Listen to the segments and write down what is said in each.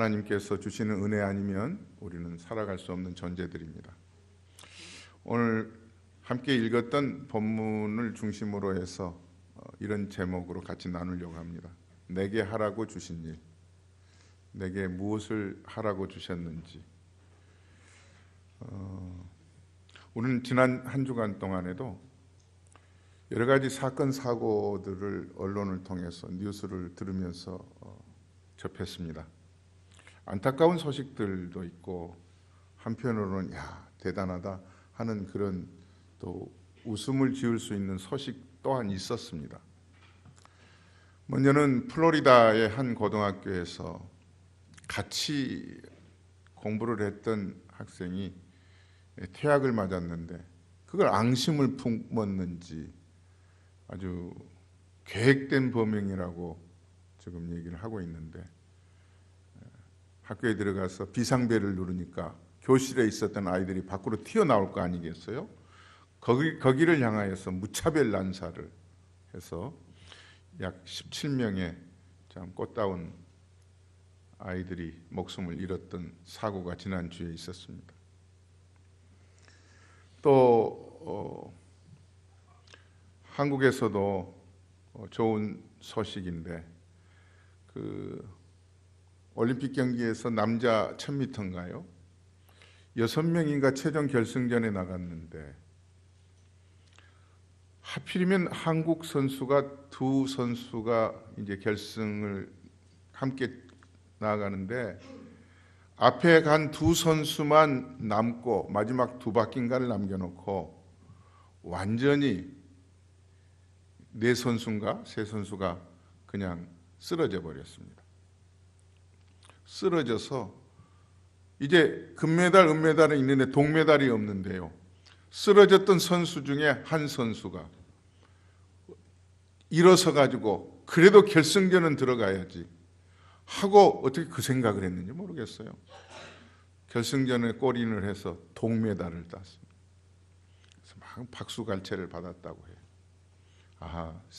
하나님께서 주시는 은혜 아니면 우리는 살아갈 수 없는 존재들입니다. 오늘 함께 읽었던 본문을 중심으로 해서 이런 제목으로 같이 나누려고 합니다. 내게 하라고 주신 일, 내게 무엇을 하라고 주셨는지. 우리는 지난 한 주간 동안에도 여러 가지 사건 사고들을 언론을 통해서 뉴스를 들으면서 접했습니다. 안타까운 소식들도 있고 한편으로는 야 대단하다 하는 그런 또 웃음을 지을 수 있는 소식 또한 있었습니다. 먼저는 플로리다의 한 고등학교에서 같이 공부를 했던 학생이 퇴학을 맞았는데 그걸 앙심을 품었는지 아주 계획된 범행이라고 지금 얘기를 하고 있는데, 학교에 들어가서 비상벨을 누르니까 교실에 있었던 아이들이 밖으로 튀어나올 거 아니겠어요? 거기를 향하여서 무차별 난사를 해서 약 17명의 참 꽃다운 아이들이 목숨을 잃었던 사고가 지난주에 있었습니다. 또 한국에서도 좋은 소식인데, 그 올림픽 경기에서 남자 1000m인가요? 6명인가 최종 결승전에 나갔는데 하필이면 한국 선수가 두 선수가 이제 결승을 함께 나아가는데 앞에 간 두 선수만 남고 마지막 두 바퀴인가를 남겨놓고 완전히 네 선수인가 세 선수가 그냥 쓰러져 버렸습니다. 쓰러져서 이제 금메달, 은메달은 있는데 동메달이 없는데요. 쓰러졌던 선수 중에 한 선수가 일어서 가지고 그래도 결승전은 들어가야지 하고 어떻게 그 생각을 했는지 모르겠어요. 결승전에 골인을 해서 동메달을 땄습니다. 그래서 막 박수갈채를 받았다고 해요.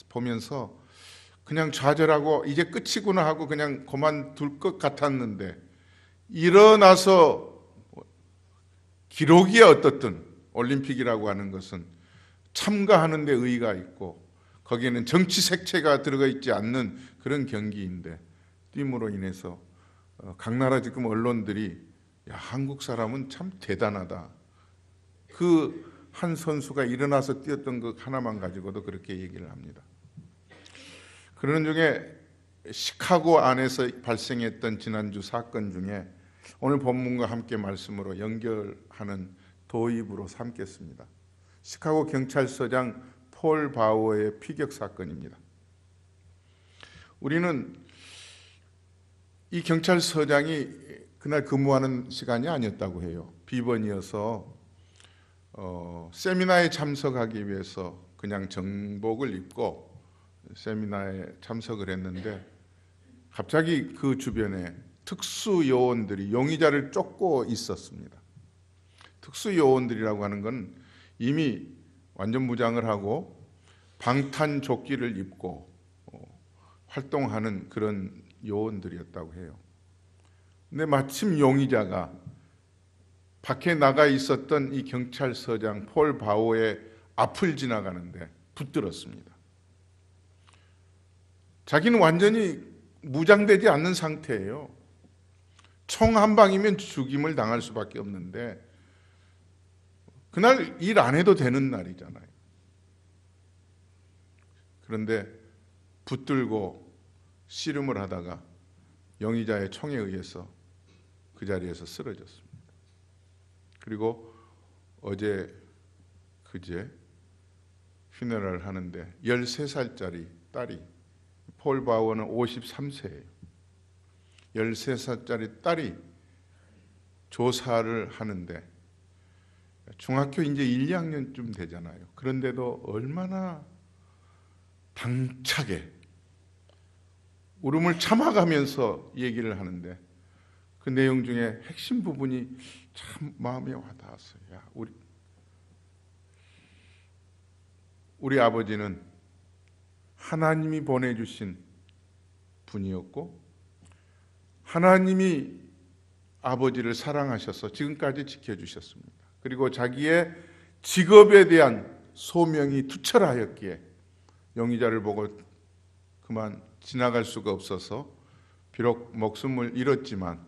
보면서 그냥 좌절하고 이제 끝이구나 하고 그냥 그만둘 것 같았는데, 일어나서 기록이 어떻든 올림픽이라고 하는 것은 참가하는 데 의의가 있고 거기에는 정치 색채가 들어가 있지 않는 그런 경기인데, 띄움으로 인해서 각 나라 지금 언론들이 야, 한국 사람은 참 대단하다. 그 한 선수가 일어나서 뛰었던 것 하나만 가지고도 그렇게 얘기를 합니다. 그러는 중에 시카고 안에서 발생했던 지난주 사건 중에 오늘 본문과 함께 말씀으로 연결하는 도입으로 삼겠습니다. 시카고 경찰서장 폴 바우어의 피격 사건입니다. 우리는 이 경찰서장이 그날 근무하는 시간이 아니었다고 해요. 비번이어서 세미나에 참석하기 위해서 그냥 정복을 입고 세미나에 참석을 했는데 갑자기 그 주변에 특수요원들이 용의자를 쫓고 있었습니다. 특수요원들이라고 하는 건 이미 완전 무장을 하고 방탄조끼를 입고 활동하는 그런 요원들이었다고 해요. 근데 마침 용의자가 밖에 나가 있었던 이 경찰서장 폴 바우어의 앞을 지나가는데 붙들었습니다. 자기는 완전히 무장되지 않는 상태예요. 총 한 방이면 죽임을 당할 수밖에 없는데 그날 일 안 해도 되는 날이잖아요. 그런데 붙들고 씨름을 하다가 용의자의 총에 의해서 그 자리에서 쓰러졌습니다. 그리고 그제 휴네럴 하는데 13살짜리 딸이, 폴 바우어는 53세예요. 13살짜리 딸이 조사를 하는데 중학교 이제 1, 2학년쯤 되잖아요. 그런데도 얼마나 당차게 울음을 참아가면서 얘기를 하는데 그 내용 중에 핵심 부분이 참 마음에 와닿았어요. 야, 우리 아버지는 하나님이 보내주신 분이었고 하나님이 아버지를 사랑하셔서 지금까지 지켜주셨습니다. 그리고 자기의 직업에 대한 소명이 투철하였기에 용의자를 보고 그만 지나갈 수가 없어서 비록 목숨을 잃었지만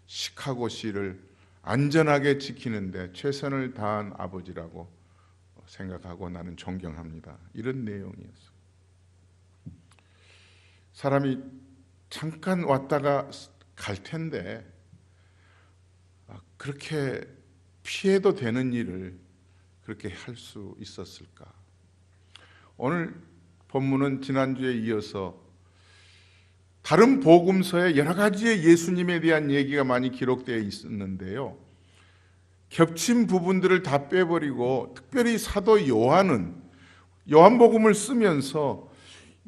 시카고시를 안전하게 지키는데 최선을 다한 아버지라고 생각하고 나는 존경합니다. 이런 내용이었어요. 사람이 잠깐 왔다가 갈 텐데 그렇게 피해도 되는 일을 그렇게 할 수 있었을까? 오늘 본문은 지난주에 이어서 다른 복음서에 여러 가지의 예수님에 대한 얘기가 많이 기록되어 있었는데요. 겹친 부분들을 다 빼버리고 특별히 사도 요한은 요한복음을 쓰면서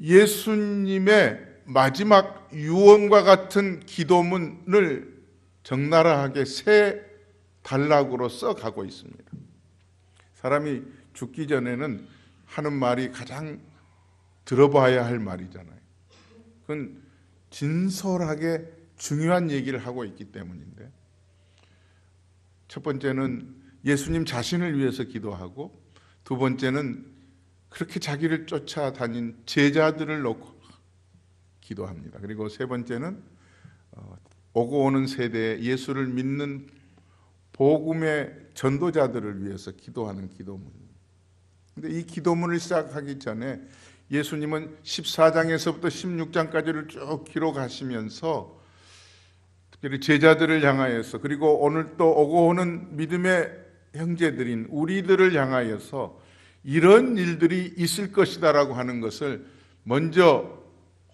예수님의 마지막 유언과 같은 기도문을 적나라하게 세 단락으로 써가고 있습니다. 사람이 죽기 전에는 하는 말이 가장 들어봐야 할 말이잖아요. 그건 진솔하게 중요한 얘기를 하고 있기 때문인데, 첫 번째는 예수님 자신을 위해서 기도하고, 두 번째는 그렇게 자기를 쫓아다닌 제자들을 놓고 기도합니다. 그리고 세 번째는 오고 오는 세대에 예수를 믿는 복음의 전도자들을 위해서 기도하는 기도문입니다. 그런데 이 기도문을 시작하기 전에 예수님은 14장에서부터 16장까지를 쭉 기록하시면서 특별히 제자들을 향하여서, 그리고 오늘 또 오고 오는 믿음의 형제들인 우리들을 향하여서 이런 일들이 있을 것이다라고 하는 것을 먼저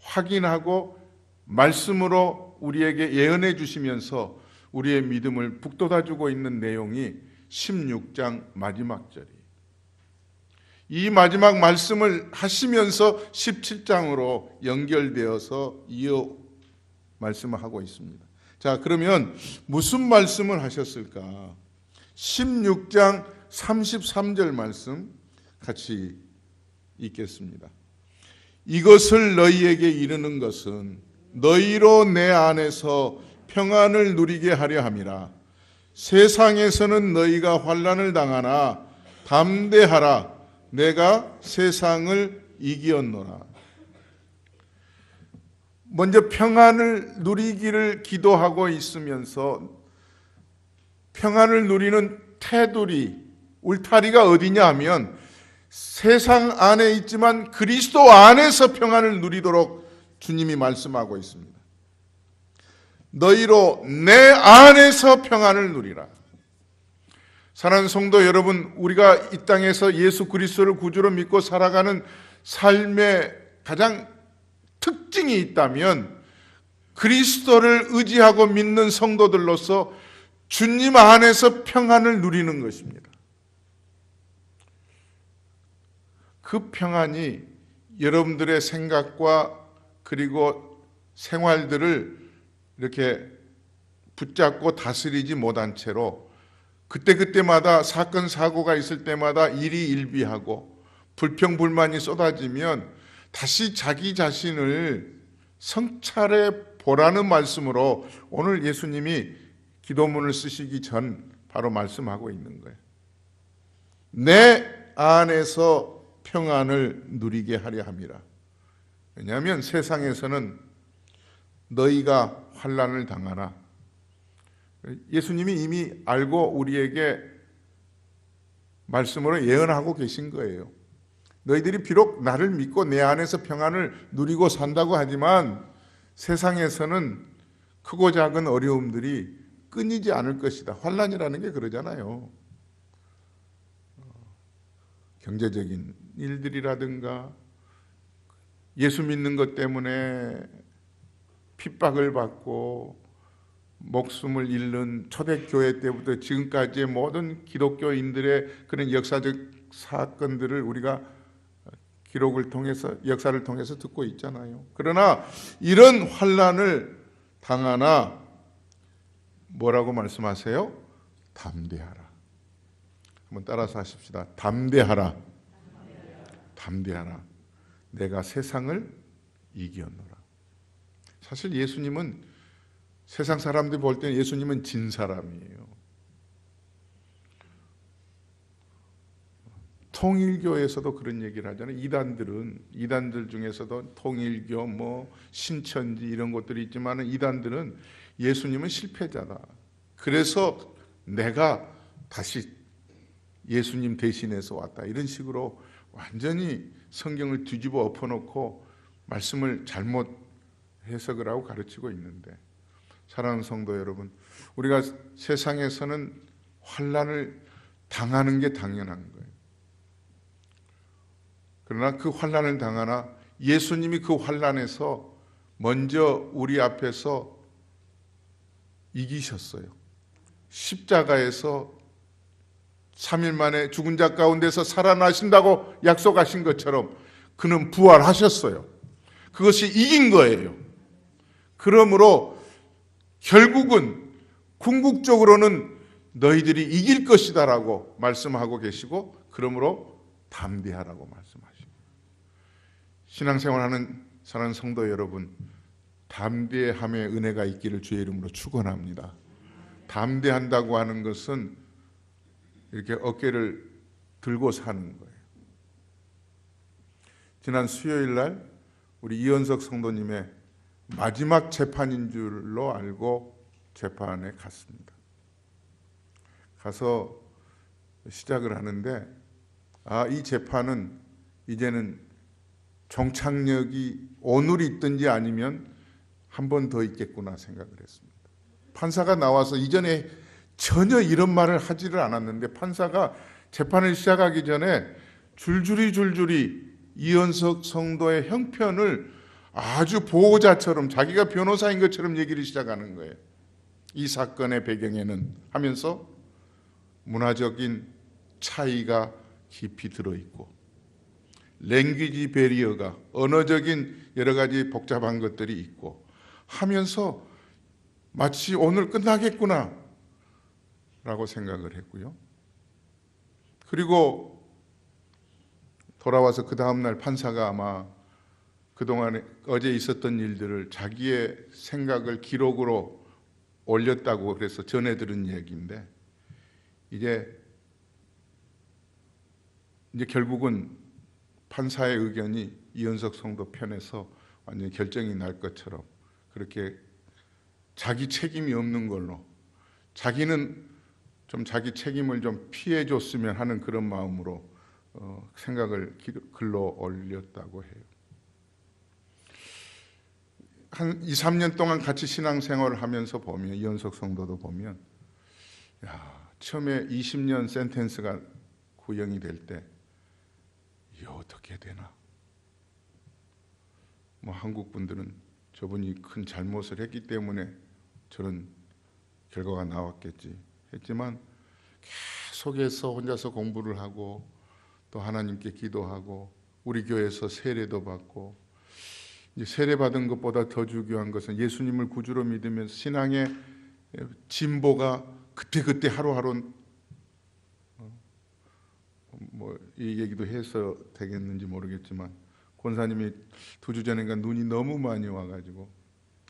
확인하고 말씀으로 우리에게 예언해 주시면서 우리의 믿음을 북돋아주고 있는 내용이 16장 마지막 절이에요. 이 마지막 말씀을 하시면서 17장으로 연결되어서 이어 말씀을 하고 있습니다. 자, 그러면 무슨 말씀을 하셨을까? 16장 33절 말씀 같이 읽겠습니다. 이것을 너희에게 이르는 것은 너희로 내 안에서 평안을 누리게 하려 함이라. 세상에서는 너희가 환난을 당하나 담대하라. 내가 세상을 이기었노라. 먼저 평안을 누리기를 기도하고 있으면서 평안을 누리는 테두리, 울타리가 어디냐 하면 세상 안에 있지만 그리스도 안에서 평안을 누리도록 주님이 말씀하고 있습니다. 너희로 내 안에서 평안을 누리라. 사랑하는 성도 여러분, 우리가 이 땅에서 예수 그리스도를 구주로 믿고 살아가는 삶의 가장 특징이 있다면 그리스도를 의지하고 믿는 성도들로서 주님 안에서 평안을 누리는 것입니다. 그 평안이 여러분들의 생각과 그리고 생활들을 이렇게 붙잡고 다스리지 못한 채로 그때그때마다 사건 사고가 있을 때마다 일희일비하고 불평불만이 쏟아지면 다시 자기 자신을 성찰해 보라는 말씀으로 오늘 예수님이 기도문을 쓰시기 전 바로 말씀하고 있는 거예요. 내 안에서 평안을 누리게 하려 함이라. 왜냐하면 세상에서는 너희가 환난을 당하나, 예수님이 이미 알고 우리에게 말씀으로 예언하고 계신 거예요. 너희들이 비록 나를 믿고 내 안에서 평안을 누리고 산다고 하지만 세상에서는 크고 작은 어려움들이 끊이지 않을 것이다. 환난이라는 게 그러잖아요. 경제적인 일들이라든가 예수 믿는 것 때문에 핍박을 받고 목숨을 잃는 초대교회 때부터 지금까지의 모든 기독교인들의 그런 역사적 사건들을 우리가 기록을 통해서, 역사를 통해서 듣고 있잖아요. 그러나 이런 환난을 당하나 뭐라고 말씀하세요? 담대하라. 한번 따라서 하십시다. 담대하라. 담대하라. 내가 세상을 이기었노라. 사실 예수님은 세상 사람들이 볼 때는 예수님은 진 사람이에요. 통일교에서도 그런 얘기를 하잖아요. 이단들 중에서도 통일교, 신천지 이런 것들이 있지만 이단들은 예수님은 실패자다. 그래서 내가 다시 예수님 대신해서 왔다. 이런 식으로 완전히 성경을 뒤집어 엎어놓고 말씀을 잘못 해석을 하고 가르치고 있는데, 사랑하는 성도 여러분, 우리가 세상에서는 환난을 당하는 게 당연한 거예요. 그러나 그 환난을 당하나 예수님이 그 환난에서 먼저 우리 앞에서 이기셨어요. 십자가에서 3일 만에 죽은 자 가운데서 살아나신다고 약속하신 것처럼 그는 부활하셨어요. 그것이 이긴 거예요. 그러므로 결국은 궁극적으로는 너희들이 이길 것이다라고 말씀하고 계시고, 그러므로 담대하라고 말씀하십니다. 신앙생활하는 사랑하는 성도 여러분, 담대함의 은혜가 있기를 주의 이름으로 축원합니다. 담대한다고 하는 것은 이렇게 어깨를 들고 사는 거예요. 지난 수요일 날 우리 이현석 성도님의 마지막 재판인 줄로 알고 재판에 갔습니다. 가서 시작을 하는데, 이 재판은 이제는 종착역이 오늘 있든지 아니면 한 번 더 있겠구나 생각을 했습니다. 판사가 나와서 이전에 전혀 이런 말을 하지를 않았는데, 판사가 재판을 시작하기 전에 줄줄이 이현석 성도의 형편을 아주 보호자처럼, 자기가 변호사인 것처럼 얘기를 시작하는 거예요. 이 사건의 배경에는 하면서 문화적인 차이가 깊이 들어있고, 랭귀지 베리어가, 언어적인 여러 가지 복잡한 것들이 있고 하면서 마치 오늘 끝나겠구나 라고 생각을 했고요. 그리고 돌아와서 그 다음날 판사가 아마 그동안에 어제 있었던 일들을 자기의 생각을 기록으로 올렸다고 그래서 전해 들은 얘기인데, 이제 결국은 판사의 의견이 이현석 성도 편에서 완전히 결정이 날 것처럼, 그렇게 자기 책임이 없는 걸로, 자기는 좀 자기 책임을 좀 피해 줬으면 하는 그런 마음으로 생각을 글로 올렸다고 해요. 한 2, 3년 동안 같이 신앙생활을 하면서 보면, 이현석 성도도 보면, 처음에 20년 센텐스가 구형이 될 때 이게 어떻게 되나? 한국 분들은 저분이 큰 잘못을 했기 때문에 저런 결과가 나왔겠지 했지만, 계속해서 혼자서 공부를 하고 또 하나님께 기도하고 우리 교회에서 세례도 받고, 이제 세례 받은 것보다 더 중요한 것은 예수님을 구주로 믿으면서 신앙의 진보가 그때 하루하루, 이 얘기도 해서 되겠는지 모르겠지만, 권사님이 2주 전인가 눈이 너무 많이 와가지고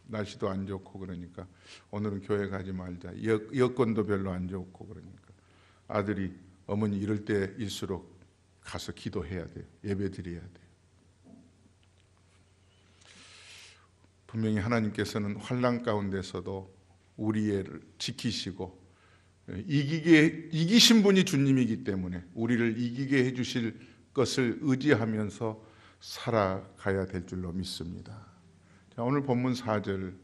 날씨도 안 좋고 그러니까 오늘은 교회 가지 말자, 여건도 별로 안 좋고 그러니까 아들이, 어머니 이럴 때일수록 가서 기도해야 돼요, 예배 드려야 돼요. 분명히 하나님께서는 환난 가운데서도 우리를 지키시고, 이기신 분이 주님이기 때문에 우리를 이기게 해주실 것을 의지하면서 살아가야 될 줄로 믿습니다. 자, 오늘 본문 4절을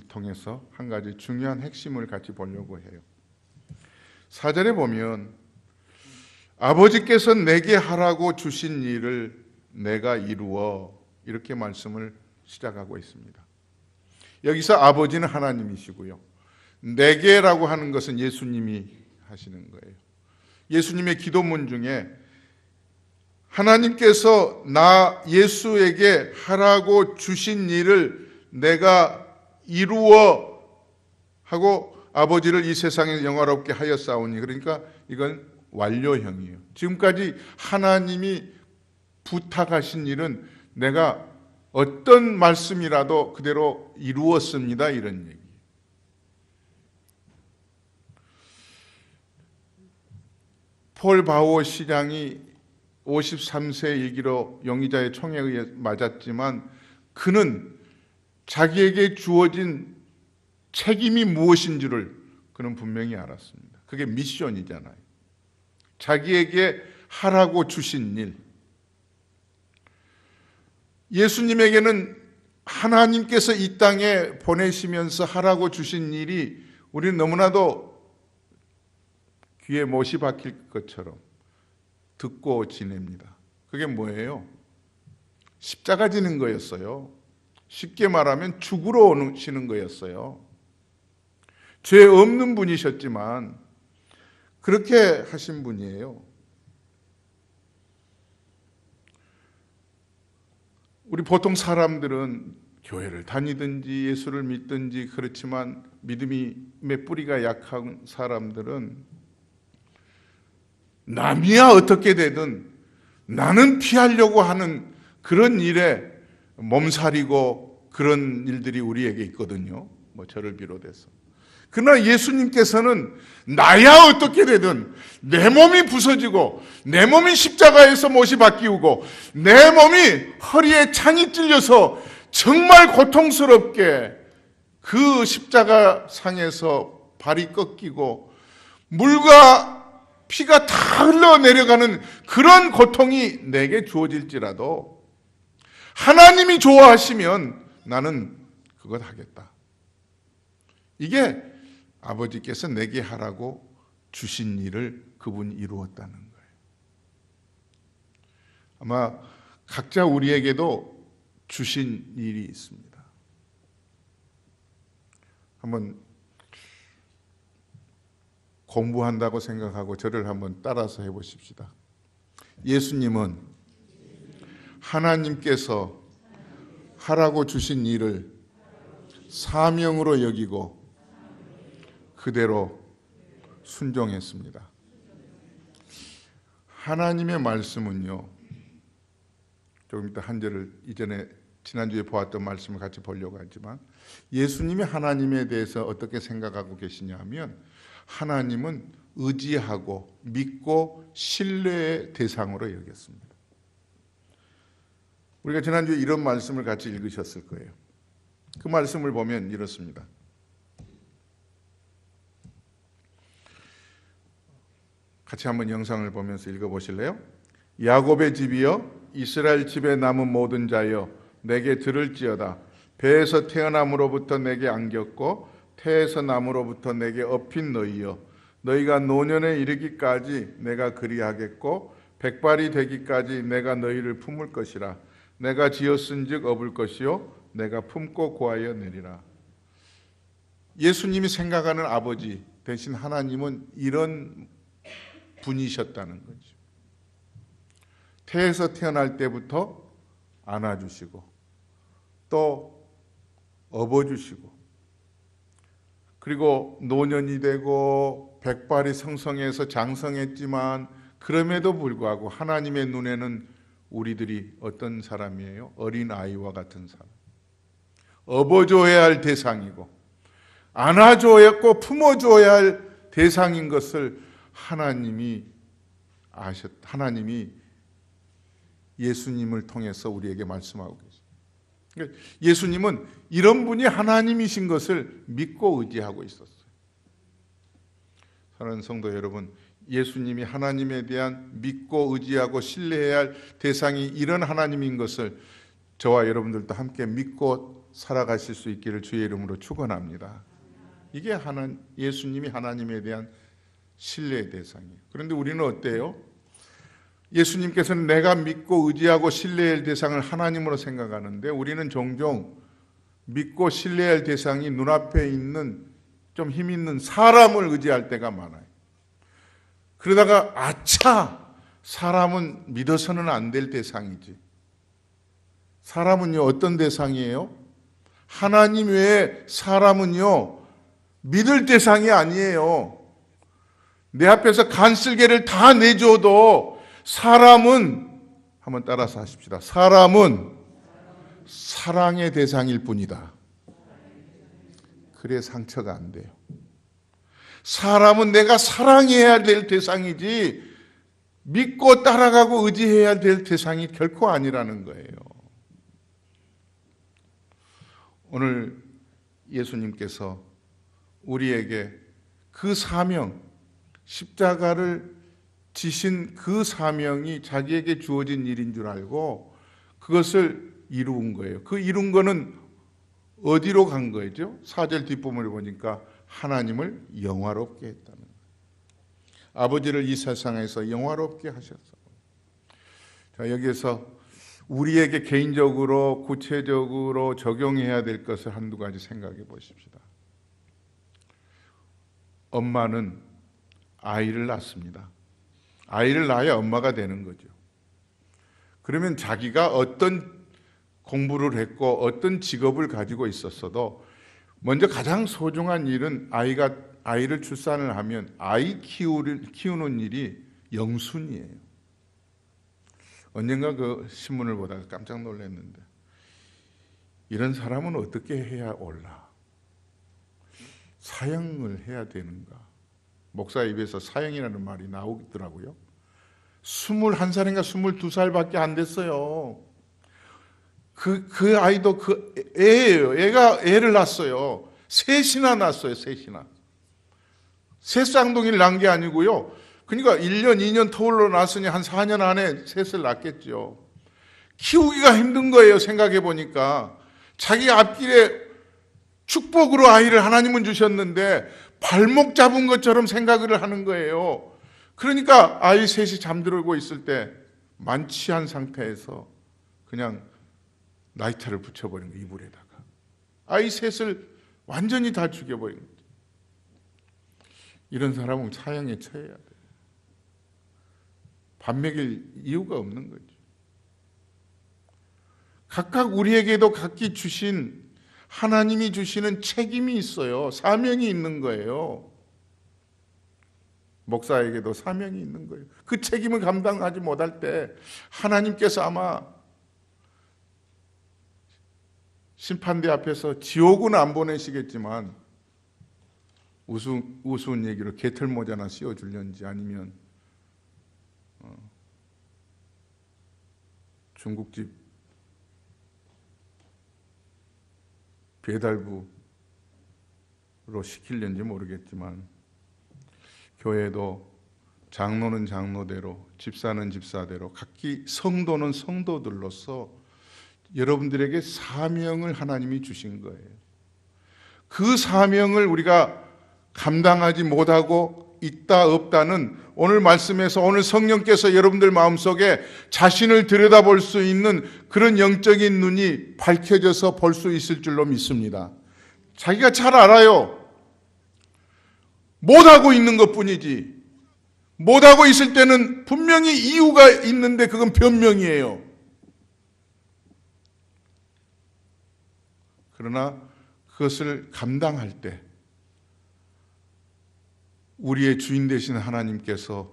통해서 한 가지 중요한 핵심을 같이 보려고 해요. 4절에 보면 아버지께서 내게 하라고 주신 일을 내가 이루어, 이렇게 말씀을 시작하고 있습니다. 여기서 아버지는 하나님이시고요, 내게라고 하는 것은 예수님이 하시는 거예요. 예수님의 기도문 중에 하나님께서 나 예수에게 하라고 주신 일을 내가 이루어 하고 아버지를 이 세상에 영화롭게 하였사오니, 그러니까 이건 완료형이에요. 지금까지 하나님이 부탁하신 일은 내가 어떤 말씀이라도 그대로 이루었습니다. 이런 얘기. 폴 바우어 시장이 53세 일기로 용의자의 총에 의해 맞았지만 그는 자기에게 주어진 책임이 무엇인 줄을 그는 분명히 알았습니다. 그게 미션이잖아요. 자기에게 하라고 주신 일. 예수님에게는 하나님께서 이 땅에 보내시면서 하라고 주신 일이 우리는 너무나도 귀에 못이 박힐 것처럼 듣고 지냅니다. 그게 뭐예요? 십자가 지는 거였어요. 쉽게 말하면 죽으러 오시는 거였어요. 죄 없는 분이셨지만 그렇게 하신 분이에요. 우리 보통 사람들은 교회를 다니든지 예수를 믿든지 그렇지만 믿음의 뿌리가 약한 사람들은 남이야 어떻게 되든 나는 피하려고 하는 그런 일에 몸살이고 그런 일들이 우리에게 있거든요. 뭐 저를 비롯해서. 그러나 예수님께서는 나야 어떻게 되든 내 몸이 부서지고 내 몸이 십자가에서 못이 바뀌고 내 몸이 허리에 창이 찔려서 정말 고통스럽게 그 십자가 상에서 발이 꺾이고 물과 피가 다 흘러내려가는 그런 고통이 내게 주어질지라도 하나님이 좋아하시면 나는 그것 하겠다. 이게 아버지께서 내게 하라고 주신 일을 그분이 이루었다는 거예요. 아마 각자 우리에게도 주신 일이 있습니다. 한번 공부한다고 생각하고 저를 한번 따라서 해보십시다. 예수님은 하나님께서 하라고 주신 일을 사명으로 여기고 그대로 순종했습니다. 하나님의 말씀은요, 조금 이따 한 절을 이전에 지난주에 보았던 말씀을 같이 보려고 하지만 예수님이 하나님에 대해서 어떻게 생각하고 계시냐 하면 하나님은 의지하고 믿고 신뢰의 대상으로 여겼습니다. 우리가 지난주에 이런 말씀을 같이 읽으셨을 거예요. 그 말씀을 보면 이렇습니다. 같이 한번 영상을 보면서 읽어보실래요? 야곱의 집이여 이스라엘 집에 남은 모든 자여 내게 들을지어다. 배에서 태어남으로부터 내게 안겼고 태에서 남으로부터 내게 업힌 너희여 너희가 노년에 이르기까지 내가 그리하겠고 백발이 되기까지 내가 너희를 품을 것이라. 내가 지었은즉 업을 것이요 내가 품고 고하여 내리라. 예수님이 생각하는 아버지 대신 하나님은 이런 분이셨다는 거죠. 태에서 태어날 때부터 안아주시고 또 업어주시고 그리고 노년이 되고 백발이 성성해서 장성했지만 그럼에도 불구하고 하나님의 눈에는 우리들이 어떤 사람이에요? 어린아이와 같은 사람. 업어줘야 할 대상이고 안아줘야 했고 품어줘야 할 대상인 것을 하나님이 예수님을 통해서 우리에게 말씀하고 계십니다. 예수님은 이런 분이 하나님이신 것을 믿고 의지하고 있었어요. 사랑하는 성도 여러분, 예수님이 하나님에 대한 믿고 의지하고 신뢰해야 할 대상이 이런 하나님인 것을 저와 여러분들도 함께 믿고 살아가실 수 있기를 주의 이름으로 축원합니다. 이게 예수님이 하나님에 대한 신뢰의 대상이에요. 그런데 우리는 어때요? 예수님께서는 내가 믿고 의지하고 신뢰할 대상을 하나님으로 생각하는데 우리는 종종 믿고 신뢰할 대상이 눈앞에 있는 좀 힘 있는 사람을 의지할 때가 많아요. 그러다가 아차! 사람은 믿어서는 안 될 대상이지. 사람은요 어떤 대상이에요? 하나님 외에 사람은요 믿을 대상이 아니에요. 내 앞에서 간쓸개를 다 내줘도 사람은 한번 따라서 하십시다. 사람은 사랑의 대상일 뿐이다. 그래 상처가 안 돼요. 사람은 내가 사랑해야 될 대상이지 믿고 따라가고 의지해야 될 대상이 결코 아니라는 거예요. 오늘 예수님께서 우리에게 그 사명, 십자가를 지신 그 사명이 자기에게 주어진 일인 줄 알고 그것을 이룬 거예요. 그 이룬 거는 어디로 간 거죠? 4절 뒷부분을 보니까 하나님을 영화롭게 했다는 거예요. 아버지를 이 세상에서 영화롭게 하셨어요. 자, 여기에서 우리에게 개인적으로 구체적으로 적용해야 될 것을 한두 가지 생각해 보십시다. 엄마는 아이를 낳습니다. 아이를 낳아야 엄마가 되는 거죠. 그러면 자기가 어떤 공부를 했고 어떤 직업을 가지고 있었어도 먼저 가장 소중한 일은 아이를 출산을 하면 아이 키우는 일이 영순이에요. 언젠가 그 신문을 보다가 깜짝 놀랐는데 이런 사람은 어떻게 해야 옳나? 사형을 해야 되는가? 목사 입에서 사형이라는 말이 나오더라고요. 21살인가 22살밖에 안 됐어요. 그 아이도 그 애예요. 애가 애를 낳았어요. 셋이나 낳았어요. 셋이나. 셋 쌍둥이를 낳은 게 아니고요. 그러니까 1년, 2년 터울로 낳았으니 한 4년 안에 셋을 낳겠죠. 키우기가 힘든 거예요. 생각해 보니까. 자기 앞길에 축복으로 아이를 하나님은 주셨는데 발목 잡은 것처럼 생각을 하는 거예요. 그러니까 아이 셋이 잠들고 있을 때 만취한 상태에서 그냥 라이터를 붙여버린 거예요. 이불에다가. 아이 셋을 완전히 다 죽여버린 거죠. 이런 사람은 사형에 처해야 돼요. 밥 먹일 이유가 없는 거죠. 각각 우리에게도 각기 주신 하나님이 주시는 책임이 있어요. 사명이 있는 거예요. 목사에게도 사명이 있는 거예요. 그 책임을 감당하지 못할 때 하나님께서 아마 심판대 앞에서 지옥은 안 보내시겠지만 우스운 얘기로 개털모자나 씌워주려는지 아니면 중국집 배달부로 시키려는지 모르겠지만 교회도 장로는 장로대로 집사는 집사대로 각기 성도는 성도들로서 여러분들에게 사명을 하나님이 주신 거예요. 그 사명을 우리가 감당하지 못하고 있다 없다는 오늘 말씀에서 오늘 성령께서 여러분들 마음속에 자신을 들여다볼 수 있는 그런 영적인 눈이 밝혀져서 볼 수 있을 줄로 믿습니다. 자기가 잘 알아요. 못하고 있는 것뿐이지. 못하고 있을 때는 분명히 이유가 있는데 그건 변명이에요. 그러나 그것을 감당할 때 우리의 주인 되신 하나님께서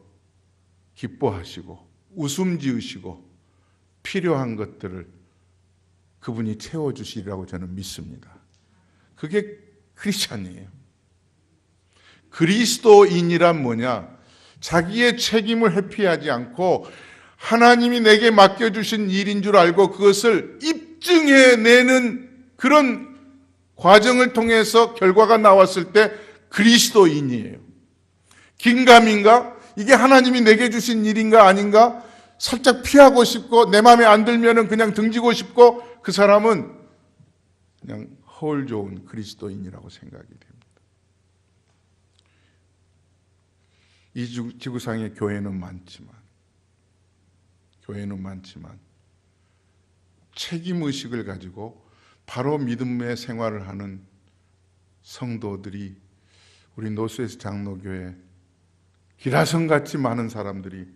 기뻐하시고 웃음 지으시고 필요한 것들을 그분이 채워주시리라고 저는 믿습니다. 그게 크리스찬이에요. 그리스도인이란 뭐냐? 자기의 책임을 회피하지 않고 하나님이 내게 맡겨주신 일인 줄 알고 그것을 입증해내는 그런 과정을 통해서 결과가 나왔을 때 그리스도인이에요. 긴가민가? 이게 하나님이 내게 주신 일인가 아닌가? 살짝 피하고 싶고 내 마음에 안 들면은 그냥 등지고 싶고 그 사람은 그냥 허울 좋은 그리스도인이라고 생각이 됩니다. 이 지구상에 교회는 많지만 책임의식을 가지고 바로 믿음의 생활을 하는 성도들이 우리 노스웨스트 장로교회 기라성같이 많은 사람들이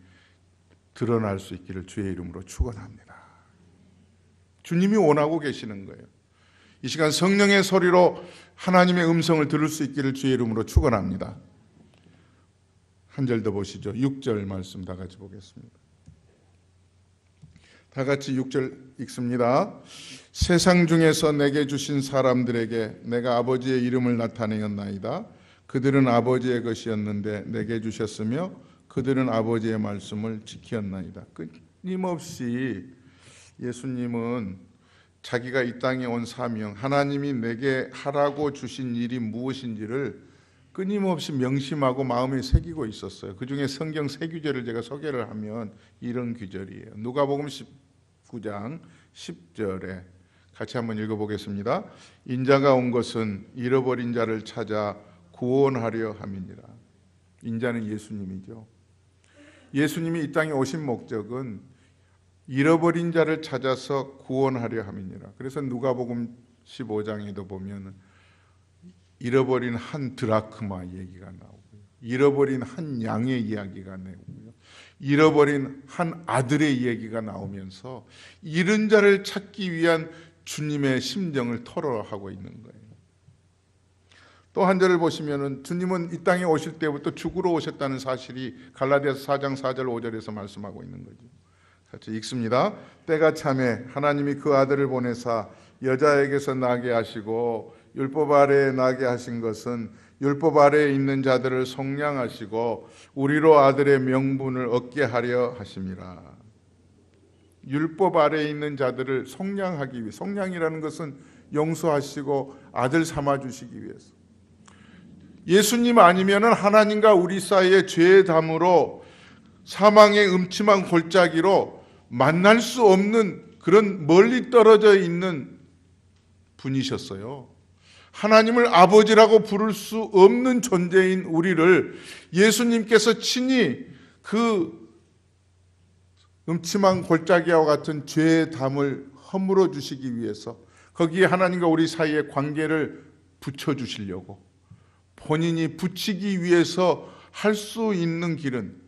드러날 수 있기를 주의 이름으로 축원합니다. 주님이 원하고 계시는 거예요. 이 시간 성령의 소리로 하나님의 음성을 들을 수 있기를 주의 이름으로 축원합니다. 한 절 더 보시죠. 6절 말씀 다 같이 보겠습니다. 다 같이 6절 읽습니다. 세상 중에서 내게 주신 사람들에게 내가 아버지의 이름을 나타내었나이다. 그들은 아버지의 것이었는데 내게 주셨으며 그들은 아버지의 말씀을 지켰나이다. 끊임없이 예수님은 자기가 이 땅에 온 사명, 하나님이 내게 하라고 주신 일이 무엇인지를 끊임없이 명심하고 마음에 새기고 있었어요. 그 중에 성경 세 구절을 제가 소개를 하면 이런 구절이에요. 누가복음 19장 10절에 같이 한번 읽어보겠습니다. 인자가 온 것은 잃어버린 자를 찾아 구원하려 함이니라. 인자는 예수님이죠. 예수님이 이 땅에 오신 목적은 잃어버린 자를 찾아서 구원하려 함이니라. 그래서 누가복음 15장에도 보면 잃어버린 한 드라크마 얘기가 나오고요. 잃어버린 한 양의 이야기가 나오고요. 잃어버린 한 아들의 얘기가 나오면서 잃은 자를 찾기 위한 주님의 심정을 토로하고 있는 거예요. 또 한 절을 보시면은 주님은 이 땅에 오실 때부터 죽으러 오셨다는 사실이 갈라디아서 4장 4절 5절에서 말씀하고 있는 거죠. 같이 읽습니다. 때가 차매 하나님이 그 아들을 보내사 여자에게서 나게 하시고 율법 아래에 나게 하신 것은 율법 아래에 있는 자들을 속량하시고 우리로 아들의 명분을 얻게 하려 하심이라. 율법 아래에 있는 자들을 속량하기 위해, 속량이라는 것은 용서하시고 아들 삼아 주시기 위해서. 예수님 아니면은 하나님과 우리 사이의 죄의 담으로 사망의 음침한 골짜기로 만날 수 없는 그런 멀리 떨어져 있는 분이셨어요. 하나님을 아버지라고 부를 수 없는 존재인 우리를 예수님께서 친히 그 음침한 골짜기와 같은 죄의 담을 허물어 주시기 위해서 거기에 하나님과 우리 사이의 관계를 붙여주시려고 본인이 붙이기 위해서 할 수 있는 길은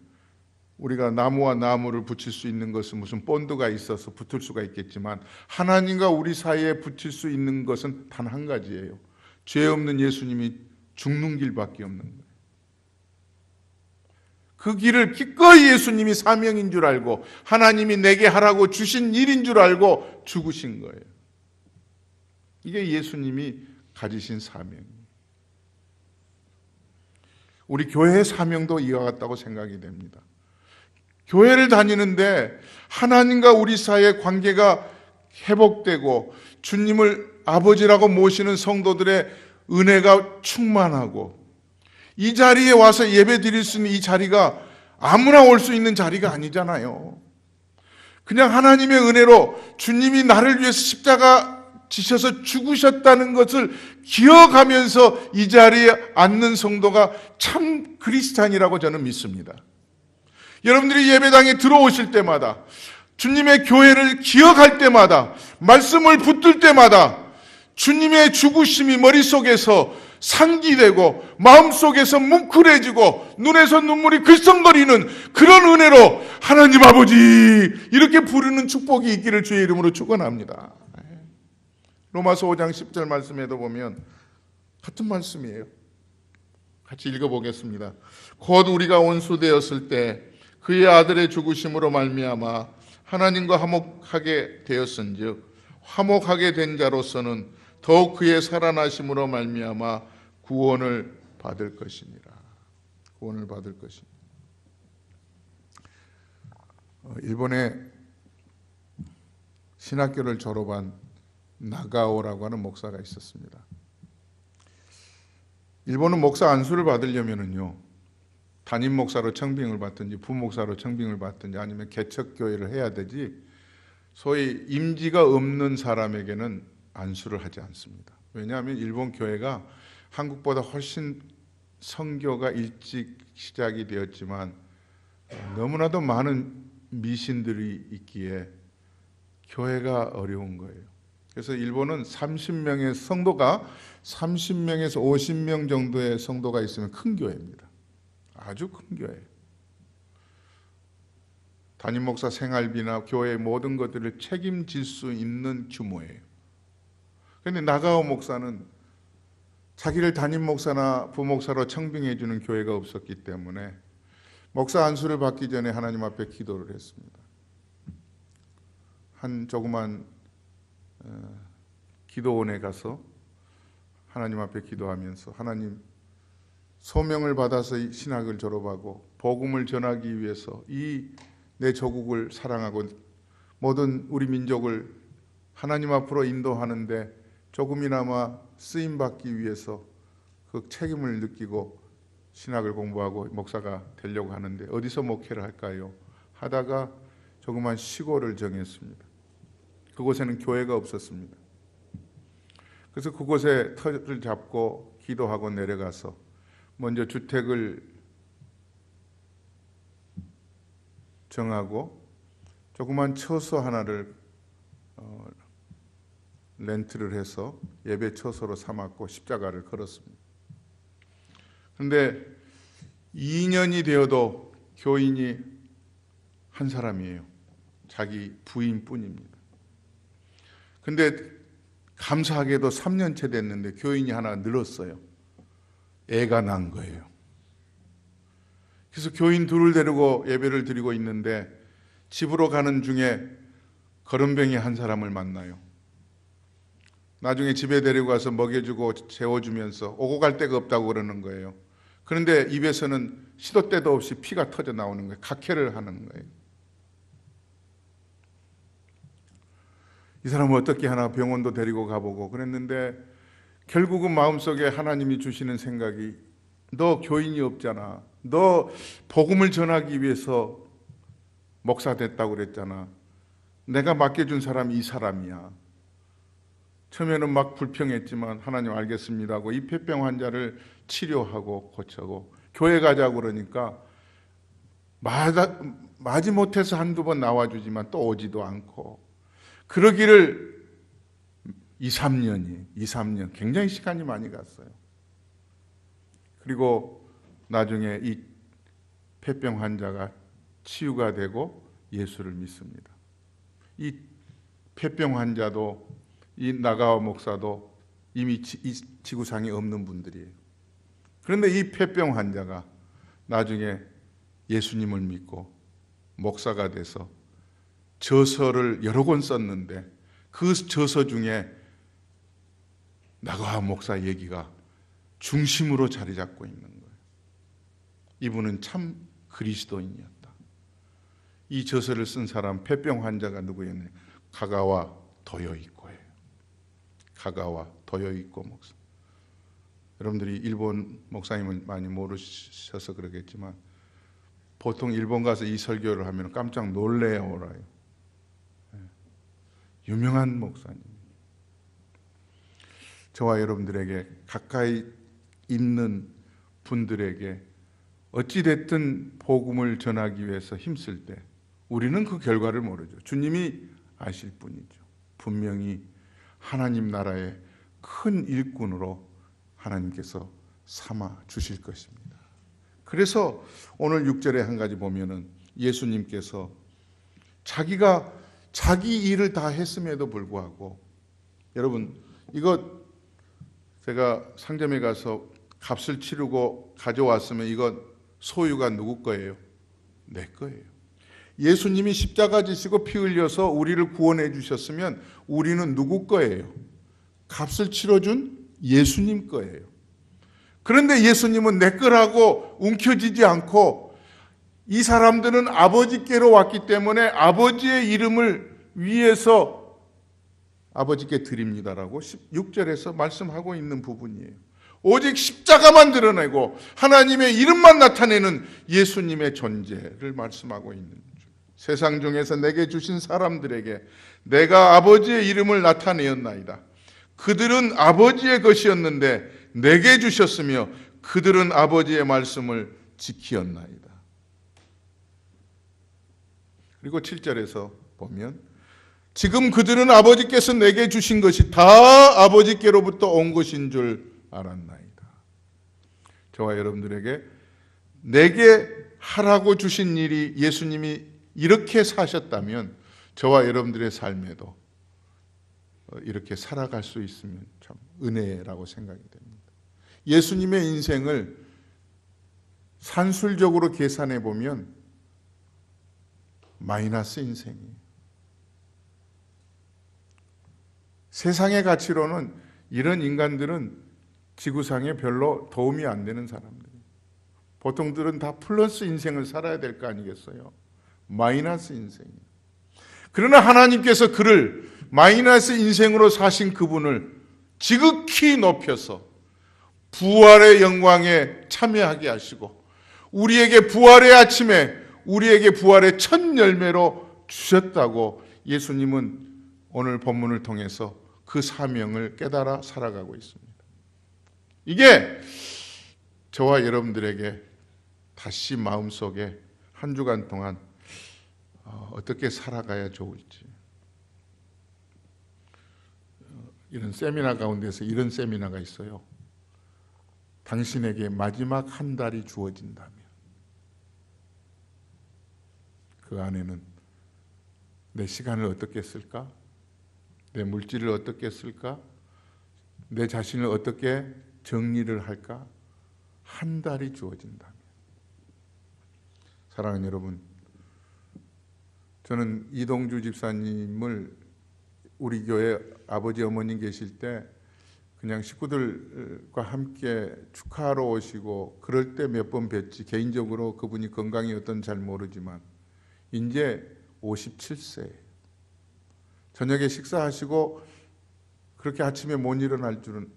우리가 나무와 나무를 붙일 수 있는 것은 무슨 본드가 있어서 붙을 수가 있겠지만 하나님과 우리 사이에 붙일 수 있는 것은 단 한 가지예요. 죄 없는 예수님이 죽는 길밖에 없는 거예요. 그 길을 기꺼이 예수님이 사명인 줄 알고 하나님이 내게 하라고 주신 일인 줄 알고 죽으신 거예요. 이게 예수님이 가지신 사명이에요. 우리 교회의 사명도 이와 같다고 생각이 됩니다. 교회를 다니는데 하나님과 우리 사이의 관계가 회복되고 주님을 아버지라고 모시는 성도들의 은혜가 충만하고 이 자리에 와서 예배 드릴 수 있는 이 자리가 아무나 올 수 있는 자리가 아니잖아요. 그냥 하나님의 은혜로 주님이 나를 위해서 십자가 지셔서 죽으셨다는 것을 기억하면서 이 자리에 앉는 성도가 참 그리스도인이라고 저는 믿습니다. 여러분들이 예배당에 들어오실 때마다 주님의 교회를 기억할 때마다 말씀을 붙들 때마다 주님의 죽으심이 머릿속에서 상기되고 마음속에서 뭉클해지고 눈에서 눈물이 글썽거리는 그런 은혜로 하나님 아버지 이렇게 부르는 축복이 있기를 주의 이름으로 축원합니다. 로마서 5장 10절 말씀에도 보면 같은 말씀이에요. 같이 읽어보겠습니다. 곧 우리가 원수되었을 때 그의 아들의 죽으심으로 말미암아 하나님과 화목하게 되었은즉 화목하게 된 자로서는 더욱 그의 살아나심으로 말미암아 구원을 받을 것이니라. 구원을 받을 것이니라. 일본의 신학교를 졸업한 나가오라고 하는 목사가 있었습니다. 일본은 목사 안수를 받으려면은요, 담임 목사로 청빙을 받든지 부목사로 청빙을 받든지 아니면 개척교회를 해야 되지 소위 임지가 없는 사람에게는 안수를 하지 않습니다. 왜냐하면 일본 교회가 한국보다 훨씬 선교가 일찍 시작이 되었지만 너무나도 많은 미신들이 있기에 교회가 어려운 거예요. 그래서 일본은 30명의 성도가 30명에서 50명 정도의 성도가 있으면 큰 교회입니다. 아주 큰 교회. 담임 목사 생활비나 교회의 모든 것들을 책임질 수 있는 규모예요. 그런데 나가오 목사는 자기를 담임 목사나 부목사로 청빙해 주는 교회가 없었기 때문에 목사 안수를 받기 전에 하나님 앞에 기도를 했습니다. 한 조그만 기도원에 가서 하나님 앞에 기도하면서 하나님, 소명을 받아서 이 신학을 졸업하고 복음을 전하기 위해서 이 내 조국을 사랑하고 모든 우리 민족을 하나님 앞으로 인도하는데 조금이나마 쓰임받기 위해서 그 책임을 느끼고 신학을 공부하고 목사가 되려고 하는데 어디서 목회를 할까요? 하다가 조그만 시골을 정했습니다. 그곳에는 교회가 없었습니다. 그래서 그곳에 터를 잡고 기도하고 내려가서 먼저 주택을 정하고 조그만 처소 하나를 렌트를 해서 예배 처소로 삼았고 십자가를 걸었습니다. 그런데 2년이 되어도 교인이 한 사람이에요. 자기 부인뿐입니다. 근데 감사하게도 3년째 됐는데 교인이 하나 늘었어요. 애가 난 거예요. 그래서 교인 둘을 데리고 예배를 드리고 있는데 집으로 가는 중에 거름병이 한 사람을 만나요. 나중에 집에 데리고 가서 먹여주고 재워주면서 오고 갈 데가 없다고 그러는 거예요. 그런데 입에서는 시도 때도 없이 피가 터져 나오는 거예요. 각혈을 하는 거예요. 이 사람은 어떻게 하나 병원도 데리고 가보고 그랬는데 결국은 마음속에 하나님이 주시는 생각이, 너 교인이 없잖아. 너 복음을 전하기 위해서 목사 됐다고 그랬잖아. 내가 맡겨준 사람이 이 사람이야. 처음에는 막 불평했지만 하나님 알겠습니다 하고 이 폐병 환자를 치료하고 고쳐고 교회 가자고 그러니까 마지 못해서 한두 번 나와주지만 또 오지도 않고 그러기를 2, 3년 굉장히 시간이 많이 갔어요. 그리고 나중에 이 폐병 환자가 치유가 되고 예수를 믿습니다. 이 폐병 환자도 이 나가와 목사도 이미 이 지구상에 없는 분들이에요. 그런데 이 폐병 환자가 나중에 예수님을 믿고 목사가 돼서 저서를 여러 권 썼는데 그 저서 중에 나가와 목사 얘기가 중심으로 자리 잡고 있는 거예요. 이분은 참 그리스도인이었다. 이 저서를 쓴 사람 폐병 환자가 누구였냐? 가가와 도요이코예요. 가가와 도요이코 목사. 여러분들이 일본 목사님을 많이 모르셔서 그러겠지만 보통 일본 가서 이 설교를 하면 깜짝 놀래어라요. 유명한 목사님. 저와 여러분들에게 가까이 있는 분들에게 어찌됐든 복음을 전하기 위해서 힘쓸 때 우리는 그 결과를 모르죠. 주님이 아실 뿐이죠. 분명히 하나님 나라의 큰 일꾼으로 하나님께서 삼아 주실 것입니다. 그래서 오늘 6절에 한 가지 보면은 예수님께서 자기가 자기 일을 다 했음에도 불구하고, 여러분 이거 제가 상점에 가서 값을 치르고 가져왔으면 이거 소유가 누구 거예요? 내 거예요. 예수님이 십자가 지시고 피 흘려서 우리를 구원해 주셨으면 우리는 누구 거예요? 값을 치러준 예수님 거예요. 그런데 예수님은 내 거라고 움켜쥐지 않고 이 사람들은 아버지께로 왔기 때문에 아버지의 이름을 위해서 아버지께 드립니다라고 6절에서 말씀하고 있는 부분이에요. 오직 십자가만 드러내고 하나님의 이름만 나타내는 예수님의 존재를 말씀하고 있는 줄. 세상 중에서 내게 주신 사람들에게 내가 아버지의 이름을 나타내었나이다. 그들은 아버지의 것이었는데 내게 주셨으며 그들은 아버지의 말씀을 지키었나이다. 그리고 7절에서 보면 지금 그들은 아버지께서 내게 주신 것이 다 아버지께로부터 온 것인 줄 알았나이다. 저와 여러분들에게 내게 하라고 주신 일이 예수님이 이렇게 사셨다면 저와 여러분들의 삶에도 이렇게 살아갈 수 있으면 참 은혜라고 생각이 됩니다. 예수님의 인생을 산술적으로 계산해 보면 마이너스 인생이에요. 세상의 가치로는 이런 인간들은 지구상에 별로 도움이 안 되는 사람들이에요. 보통들은 다 플러스 인생을 살아야 될 거 아니겠어요? 마이너스 인생이에요. 그러나 하나님께서 그를 마이너스 인생으로 사신 그분을 지극히 높여서 부활의 영광에 참여하게 하시고 우리에게 부활의 아침에 우리에게 부활의 첫 열매로 주셨다고 예수님은 오늘 본문을 통해서 그 사명을 깨달아 살아가고 있습니다. 이게 저와 여러분들에게 다시 마음속에 한 주간 동안 어떻게 살아가야 좋을지, 이런 세미나 가운데서 이런 세미나가 있어요. 당신에게 마지막 한 달이 주어진다면 그 안에는 내 시간을 어떻게 쓸까? 내 물질을 어떻게 쓸까? 내 자신을 어떻게 정리를 할까? 한 달이 주어진다면. 사랑하는 여러분, 저는 이동주 집사님을 우리 교회 아버지 어머님 계실 때 그냥 식구들과 함께 축하하러 오시고 그럴 때 몇 번 뵀지, 개인적으로 그분이 건강이 어떤지 잘 모르지만 이제 57세, 저녁에 식사하시고 그렇게 아침에 못 일어날 줄은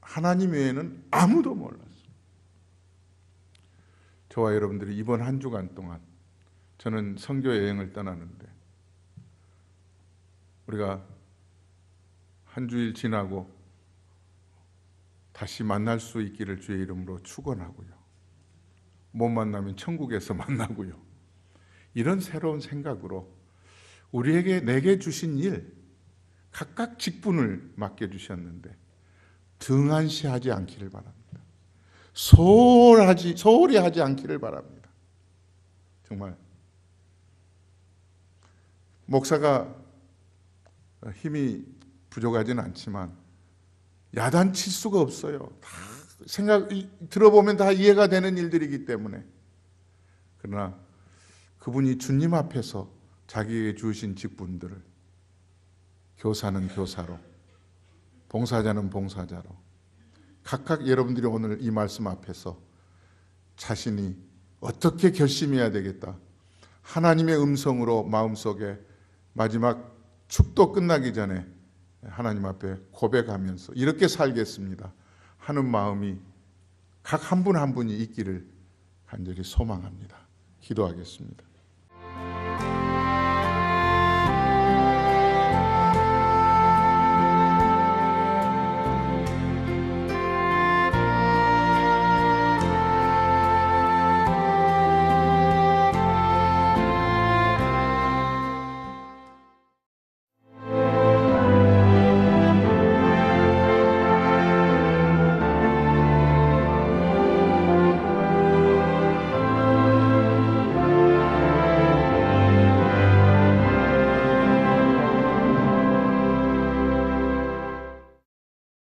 하나님 외에는 아무도 몰랐어요. 저와 여러분들이 이번 한 주간 동안 저는 선교 여행을 떠나는데 우리가 한 주일 지나고 다시 만날 수 있기를 주의 이름으로 축원하고요. 못 만나면 천국에서 만나고요. 이런 새로운 생각으로 우리에게 내게 주신 일 각각 직분을 맡겨주셨는데 등한시하지 않기를 바랍니다. 소홀히 하지 않기를 바랍니다. 정말 목사가 힘이 부족하지는 않지만 야단칠 수가 없어요. 다 들어보면 다 이해가 되는 일들이기 때문에. 그러나 그분이 주님 앞에서 자기에게 주신 직분들을 교사는 교사로, 봉사자는 봉사자로 각각 여러분들이 오늘 이 말씀 앞에서 자신이 어떻게 결심해야 되겠다, 하나님의 음성으로 마음속에 마지막 축도 끝나기 전에 하나님 앞에 고백하면서 이렇게 살겠습니다 하는 마음이 각 한 분 한 분이 있기를 간절히 소망합니다. 기도하겠습니다.